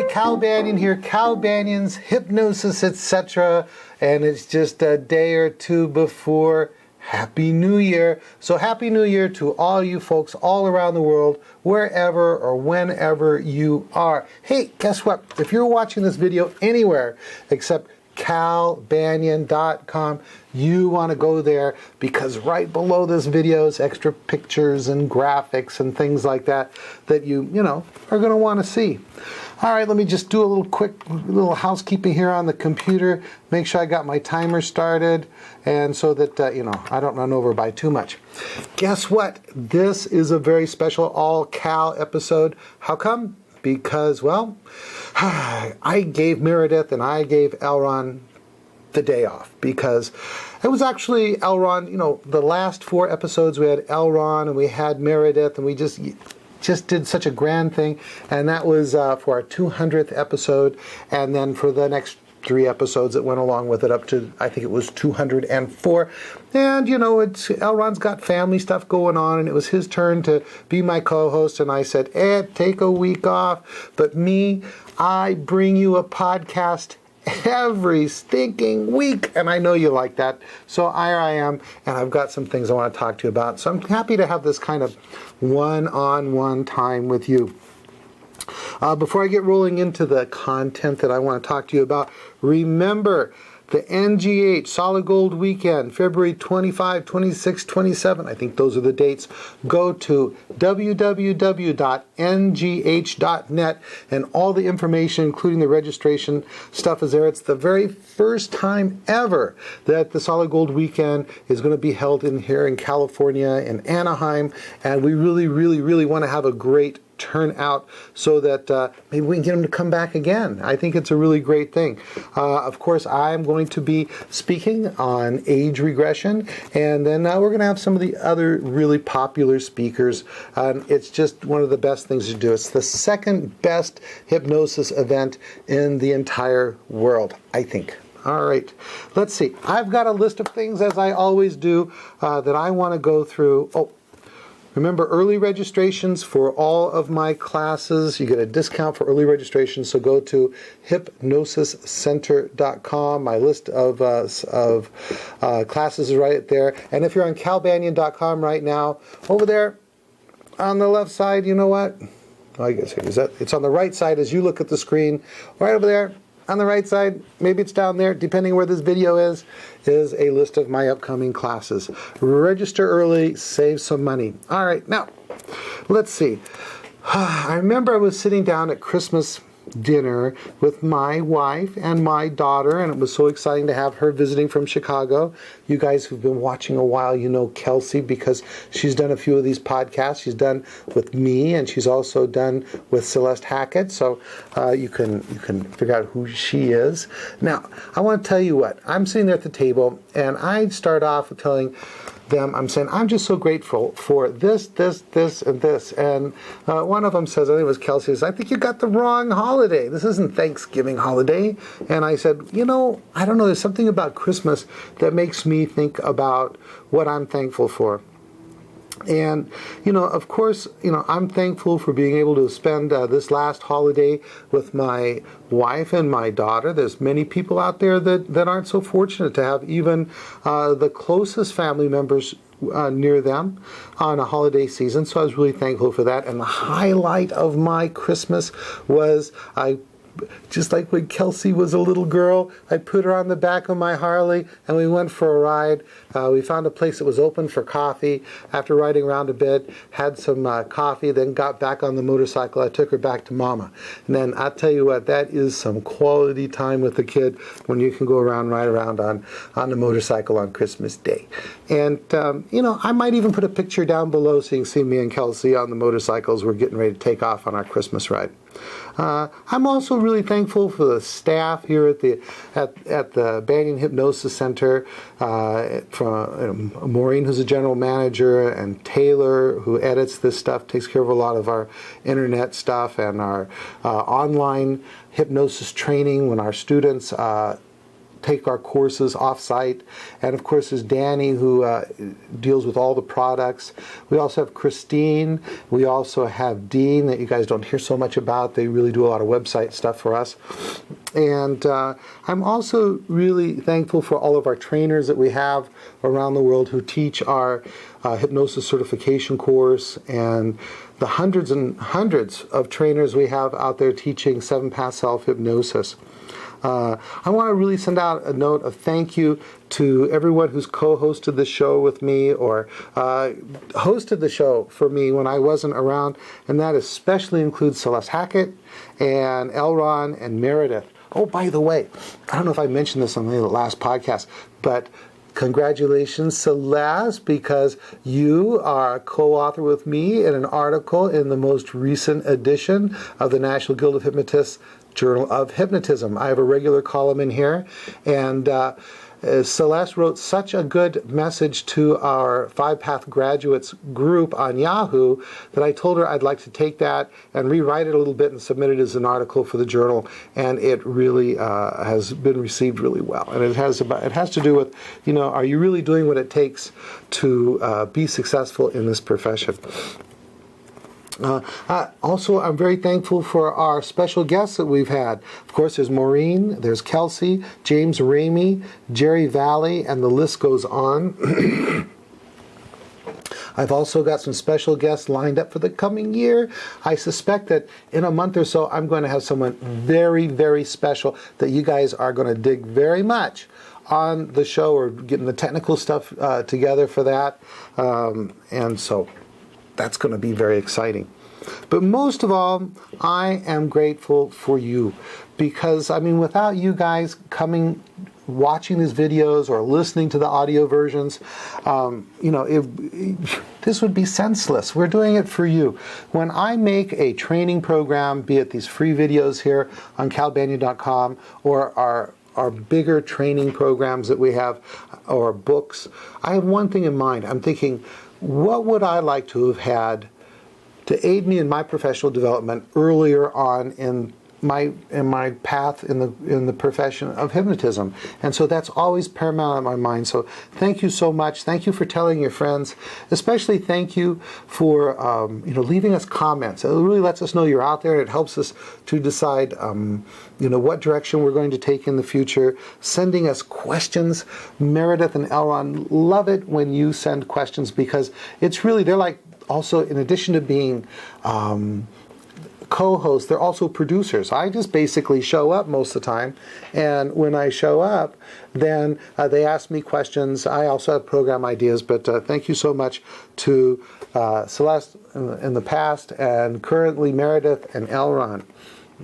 Cal Banyan here, Cal Banyan's Hypnosis, etc. And it's just a day or two before Happy New Year. So Happy New Year to all you folks all around the world, wherever or whenever you are. Hey, guess what? If you're watching this video anywhere except calbanyan.com, you want to go there because right below this video is extra pictures and graphics and things like that that you are going to want to see. All right, let me just do a little housekeeping here on the computer. Make sure I got my timer started, and so that I don't run over by too much. Guess what? This is a very special all Cal episode. How come? Because, well, I gave Meredith and I gave Elronn the day off because it was actually Elronn, the last 4 episodes we had Elronn and we had Meredith, and we just did such a grand thing, and that was for our 200th episode, and then for the next 3 episodes that went along with it up to, I think it was 204. And, Elronn's got family stuff going on, and it was his turn to be my co-host, and I said, take a week off. But me, I bring you a podcast every stinking week, and I know you like that. So here I am, and I've got some things I want to talk to you about. So I'm happy to have this kind of one-on-one time with you. Before I get rolling into the content that I want to talk to you about, remember the NGH Solid Gold Weekend, February 25, 26, 27. I think those are the dates. Go to www.ngh.net, and all the information, including the registration stuff, is there. It's the very first time ever that the Solid Gold Weekend is going to be held here in California, in Anaheim, and we really, really, really want to have a great turnout so that maybe we can get them to come back again. I think it's a really great thing. Of course, I'm going to be speaking on age regression, and then we're going to have some of the other really popular speakers. It's just one of the best things to do. It's the second best hypnosis event in the entire world, I think. All right, let's see. I've got a list of things, as I always do, that I want to go through. Remember, early registrations for all of my classes. You get a discount for early registration, so go to hypnosiscenter.com. My list of classes is right there. And if you're on calbanyan.com right now, over there on the left side, you know what? I guess it's on the right side as you look at the screen. Right over there on the right side, maybe it's down there, depending where this video is a list of my upcoming classes. Register early, save some money. All right, now, let's see. I remember I was sitting down at Christmas dinner with my wife and my daughter, and it was so exciting to have her visiting from Chicago. You guys who've been watching a while, you know Kelsey because she's done a few of these podcasts. She's done with me, and she's also done with Celeste Hackett, so you can figure out who she is. Now, I want to tell you what. I'm sitting there at the table, and I start off with telling them, I'm saying, I'm just so grateful for this, and this. And one of them says, I think it was Kelsey, says, I think you got the wrong holiday. This isn't Thanksgiving holiday. And I said, I don't know, there's something about Christmas that makes me think about what I'm thankful for. And, of course, I'm thankful for being able to spend this last holiday with my wife and my daughter. There's many people out there that aren't so fortunate to have even the closest family members near them on a holiday season. So I was really thankful for that. And the highlight of my Christmas was just like when Kelsey was a little girl, I put her on the back of my Harley and we went for a ride. We found a place that was open for coffee. After riding around a bit, had some coffee, then got back on the motorcycle. I took her back to Mama. And then I'll tell you what, that is some quality time with the kid when you can go around, ride around on the motorcycle on Christmas Day. And, I might even put a picture down below so you can see me and Kelsey on the motorcycles. We're getting ready to take off on our Christmas ride. I'm also really thankful for the staff here at the Banyan Hypnosis Center, from Maureen, who's a general manager, and Taylor, who edits this stuff, takes care of a lot of our internet stuff and our online hypnosis training when our students take our courses off-site. And of course, there's Danny, who deals with all the products. We also have Christine. We also have Dean, that you guys don't hear so much about. They really do a lot of website stuff for us. And I'm also really thankful for all of our trainers that we have around the world who teach our hypnosis certification course, and the hundreds and hundreds of trainers we have out there teaching 7-Path Self-Hypnosis. I want to really send out a note of thank you to everyone who's co-hosted the show with me, or hosted the show for me when I wasn't around, and that especially includes Celeste Hackett and Elronn and Meredith. Oh, by the way, I don't know if I mentioned this on the last podcast, but congratulations, Celeste, because you are a co-author with me in an article in the most recent edition of the National Guild of Hypnotists Journal of Hypnotism. I have a regular column in here, and Celeste wrote such a good message to our 5-Path graduates group on Yahoo that I told her I'd like to take that and rewrite it a little bit and submit it as an article for the journal, and it really has been received really well. And it has to do with, are you really doing what it takes to be successful in this profession? Also, I'm very thankful for our special guests that we've had. Of course, there's Maureen, there's Kelsey, James Ramey, Jerry Valley, and the list goes on. I've also got some special guests lined up for the coming year. I suspect that in a month or so, I'm going to have someone very, very special that you guys are going to dig very much on the show, or getting the technical stuff together for that. And so that's going to be very exciting. But most of all, I am grateful for you, because, without you guys coming, watching these videos or listening to the audio versions, this would be senseless. We're doing it for you. When I make a training program, be it these free videos here on calbanyan.com, or our bigger training programs that we have, or books, I have one thing in mind. I'm thinking, what would I like to have had to aid me in my professional development earlier on in my path in the profession of hypnotism? And so that's always paramount in my mind. So thank you so much. Thank you for telling your friends. Especially thank you for leaving us comments. It really lets us know you're out there. It helps us to decide what direction we're going to take in the future. Sending us questions. Meredith and Elronn love it when you send questions, because it's really, they're like, also, in addition to being co-hosts, they're also producers. I just basically show up most of the time, and when I show up, then they ask me questions. I also have program ideas, but thank you so much to Celeste in the past, and currently Meredith and Elronn.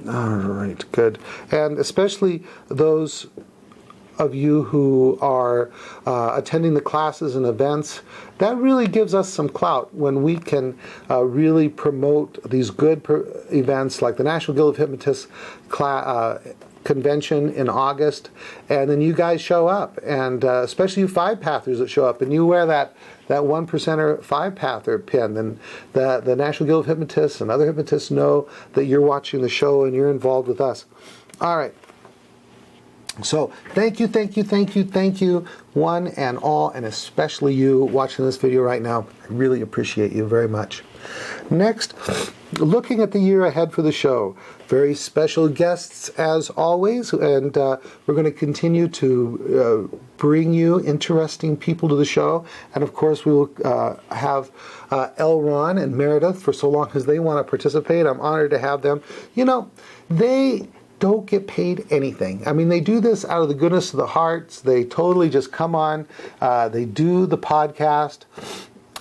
All right, good. And especially those of you who are attending the classes and events. That really gives us some clout when we can really promote these good events, like the National Guild of Hypnotists convention in August, and then you guys show up, and especially you 5-Pathers that show up, and you wear that 1%er 5-Pather pin, then the National Guild of Hypnotists and other hypnotists know that you're watching the show and you're involved with us. All right. So thank you, one and all, and especially you watching this video right now. I really appreciate you very much. Next, looking at the year ahead for the show. Very special guests as always, and we're going to continue to bring you interesting people to the show. And of course, we will have Elronn and Meredith for so long as they want to participate. I'm honored to have them. They don't get paid anything. They do this out of the goodness of the hearts. They totally just come on. They do the podcast.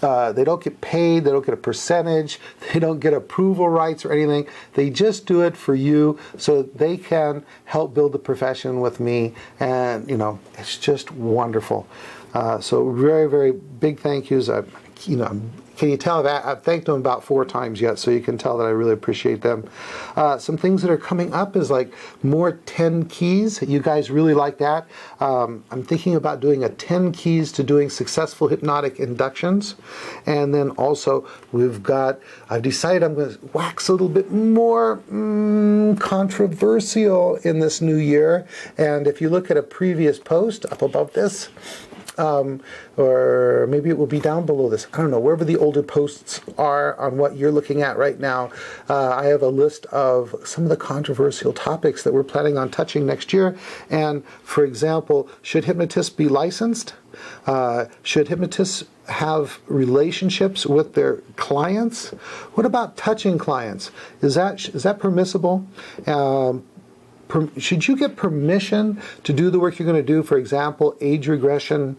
They don't get paid. They don't get a percentage. They don't get approval rights or anything. They just do it for you so they can help build the profession with me. And, it's just wonderful. So very, very big thank yous. I Can you tell I've thanked them about 4 times yet, so you can tell that I really appreciate them. Some things that are coming up is like more 10 keys. You guys really like that. I'm thinking about doing a 10 keys to doing successful hypnotic inductions. And then also I've decided I'm going to wax a little bit more controversial in this new year. And if you look at a previous post up above this, or maybe it will be down below this. I don't know, wherever the older posts are on what you're looking at right now. I have a list of some of the controversial topics that we're planning on touching next year. And for example, should hypnotists be licensed? Should hypnotists have relationships with their clients? What about touching clients? Is that permissible? Should you get permission to do the work you're going to do? For example, age regression.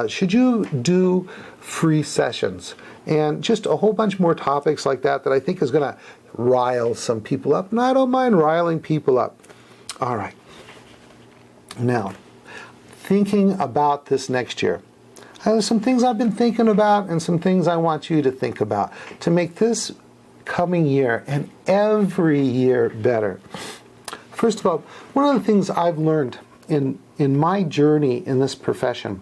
Should you do free sessions? And just a whole bunch more topics like that I think is going to rile some people up. And I don't mind riling people up. All right. Now, thinking about this next year. There's some things I've been thinking about and some things I want you to think about to make this coming year and every year better. First of all, one of the things I've learned in my journey in this profession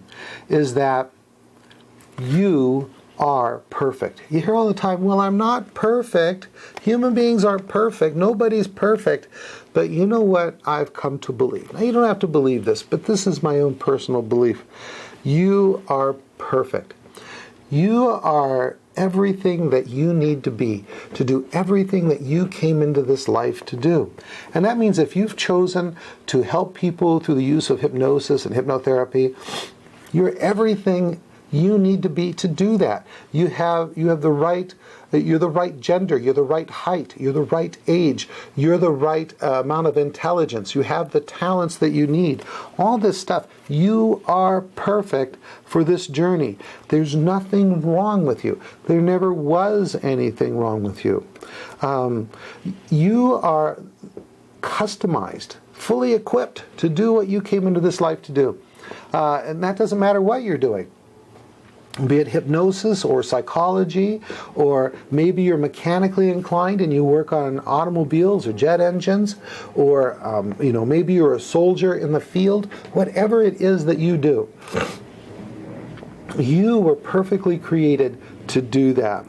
is that you are perfect. You hear all the time, well, I'm not perfect. Human beings aren't perfect. Nobody's perfect. But you know what I've come to believe? Now, you don't have to believe this, but this is my own personal belief. You are perfect. You are everything that you need to be to do everything that you came into this life to do. And that means if you've chosen to help people through the use of hypnosis and hypnotherapy, you're everything you need to be to do that. You have the right, you're the right gender, you're the right height, you're the right age, you're the right amount of intelligence, you have the talents that you need. All this stuff, you are perfect for this journey. There's nothing wrong with you. There never was anything wrong with you. You are customized, fully equipped to do what you came into this life to do. And that doesn't matter what you're doing. Be it hypnosis or psychology, or maybe you're mechanically inclined and you work on automobiles or jet engines, or maybe you're a soldier in the field. Whatever it is that you do, you were perfectly created to do that.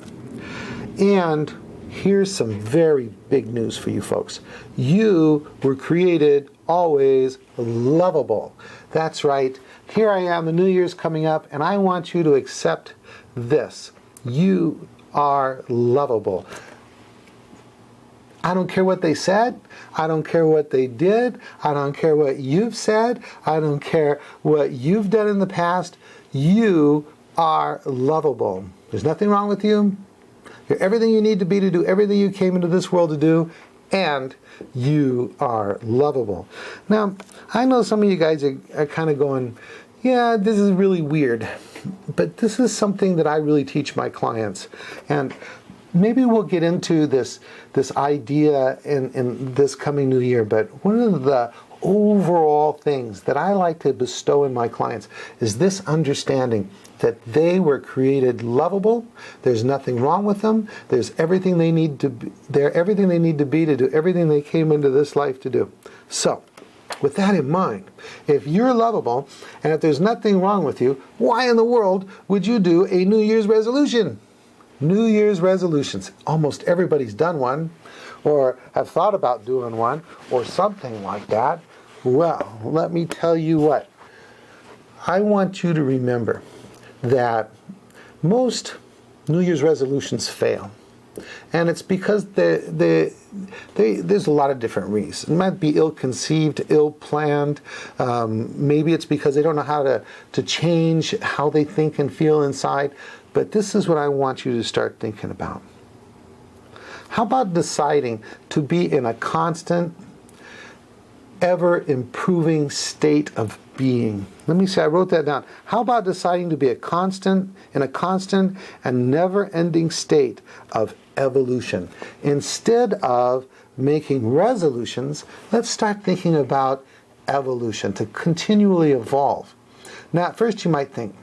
And here's some very big news for you folks. You were created always lovable. That's right. Here I am, the New Year's coming up, and I want you to accept this. You are lovable. I don't care what they said. I don't care what they did. I don't care what you've said. I don't care what you've done in the past. You are lovable. There's nothing wrong with you. You're everything you need to be to do everything you came into this world to do, and you are lovable. Now, I know some of you guys are kind of going, yeah, this is really weird. But this is something that I really teach my clients. And maybe we'll get into this idea in this coming new year. But one of the overall things that I like to bestow in my clients is this understanding that they were created lovable. There's nothing wrong with them. There's everything they need to be. They're everything they need to be to do everything they came into this life to do. So, with that in mind, if you're lovable and if there's nothing wrong with you, why in the world would you do a New Year's resolution? New Year's resolutions. Almost everybody's done one, or have thought about doing one, or something like that. Well, let me tell you what. I want you to remember that most New Year's resolutions fail. And it's because there's a lot of different reasons. It might be ill-conceived, ill-planned. Maybe it's because they don't know how to change how they think and feel inside. But this is what I want you to start thinking about. How about deciding to be in a constant, ever-improving state of being? Let me see, I wrote that down. How about deciding to be in a constant and never-ending state of evolution? Instead of making resolutions, let's start thinking about evolution, to continually evolve. Now, at first you might think,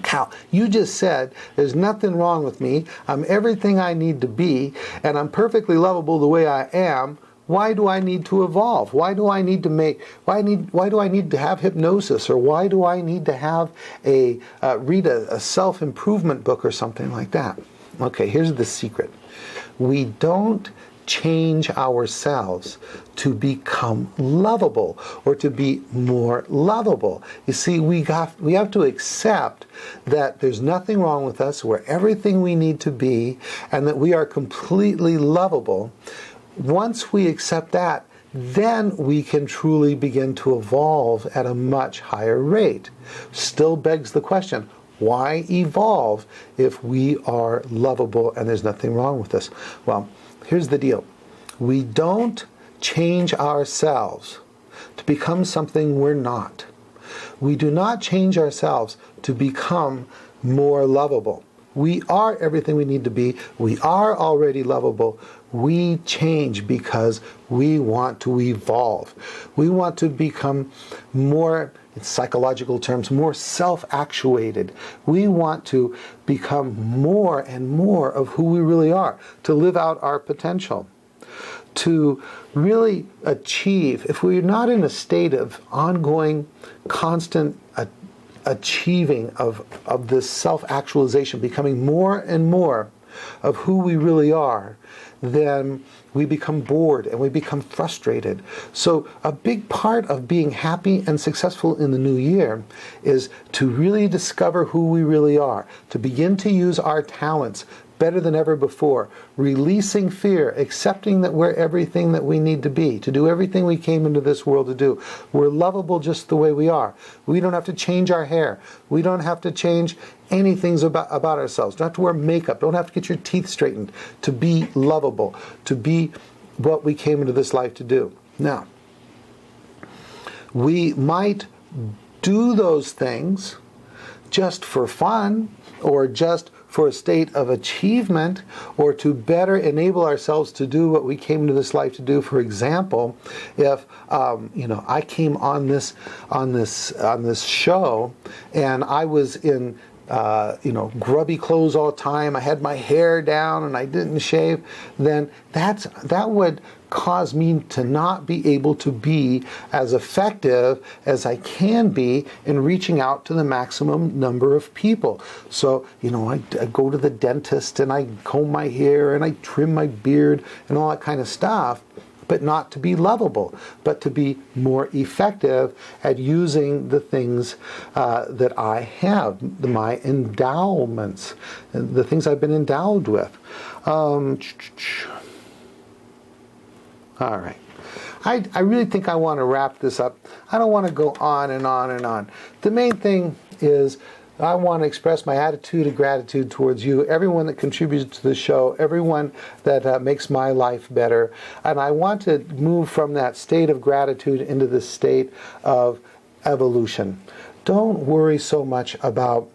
Cal, you just said there's nothing wrong with me. I'm everything I need to be, and I'm perfectly lovable the way I am. Why do I need to evolve? Why do I need to why do I need to have hypnosis, or why do I need to have read a self-improvement book or something like that? Okay, here's the secret. We don't change ourselves to become lovable or to be more lovable. You see, we have to accept that there's nothing wrong with us, we're everything we need to be, and that we are completely lovable. Once we accept that, then we can truly begin to evolve at a much higher rate. Still begs the question, why evolve if we are lovable and there's nothing wrong with us? Well, here's the deal. We don't change ourselves to become something we're not. We do not change ourselves to become more lovable. We are everything we need to be. We are already lovable. We change because we want to evolve. We want to become more, in psychological terms, more self-actuated. We want to become more and more of who we really are, to live out our potential, to really achieve. If we're not in a state of ongoing, constant achieving of this self-actualization, becoming more and more of who we really are, then we become bored and we become frustrated. So a big part of being happy and successful in the new year is to really discover who we really are, to begin to use our talents better than ever before, releasing fear, accepting that we're everything that we need to be, to do everything we came into this world to do. We're lovable just the way we are. We don't have to change our hair. We don't have to change anything about ourselves. Don't have to wear makeup. Don't have to get your teeth straightened to be lovable, to be what we came into this life to do. Now, we might do those things just for fun, or just for a state of achievement, or to better enable ourselves to do what we came into this life to do. For example, if I came on this show and I was in grubby clothes all the time, I had my hair down and I didn't shave, then that would cause me to not be able to be as effective as I can be in reaching out to the maximum number of people. So, I go to the dentist and I comb my hair and I trim my beard and all that kind of stuff, but not to be lovable, but to be more effective at using the things that I have, my endowments, the things I've been endowed with. All right. I really think I want to wrap this up. I don't want to go on and on and on. The main thing is I want to express my attitude of gratitude towards you, everyone that contributes to the show, everyone that makes my life better. And I want to move from that state of gratitude into the state of evolution. Don't worry so much about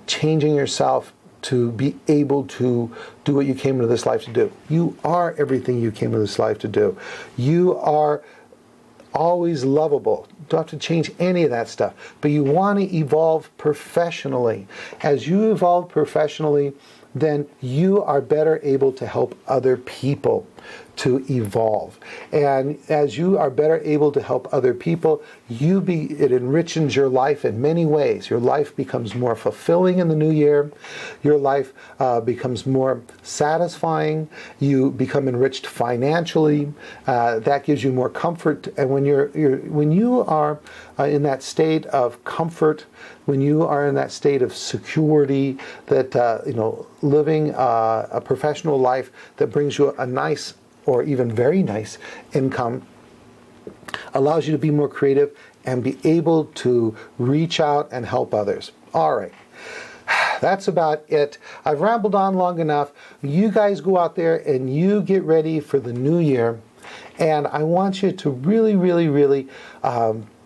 changing yourself to be able to do what you came into this life to do. You are everything you came into this life to do. You are always lovable. Don't have to change any of that stuff. But you want to evolve professionally. As you evolve professionally, then you are better able to help other people to evolve. And as you are better able to help other people, it enriches your life in many ways. Your life becomes more fulfilling in the new year. Your life becomes more satisfying. You become enriched financially. That gives you more comfort. And when you are in that state of comfort, when you are in that state of security, that living a professional life that brings you a nice or even very nice income, allows you to be more creative and be able to reach out and help others. All right. That's about it. I've rambled on long enough. You guys go out there and you get ready for the new year. And I want you to really, really, really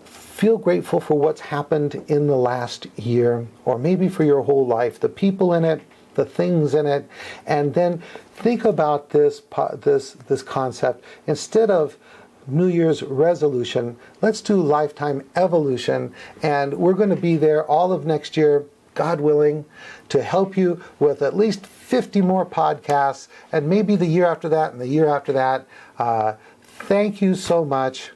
feel grateful for what's happened in the last year, or maybe for your whole life, the people in it, the things in it, and then think about this concept. Instead of New Year's resolution. Let's do lifetime evolution. And we're going to be there all of next year, God willing, to help you with at least 50 more podcasts, and maybe the year after that and the year after that. Thank you so much.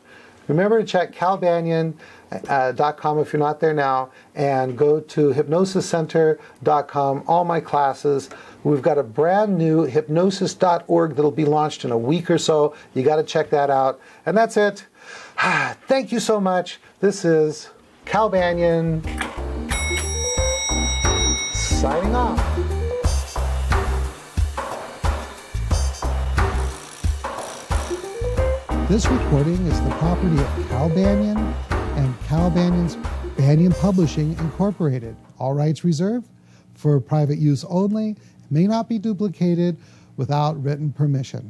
Remember to check calbanyan.com if you're not there now, and go to hypnosiscenter.com, all my classes. We've got a brand new hypnosis.org that'll be launched in a week or so. You got to check that out. And that's it. Thank you so much. This is Cal Banyan signing off. This recording is the property of Cal Banyan and Cal Banyan's Banyan Publishing Incorporated. All rights reserved for private use only. May not be duplicated without written permission.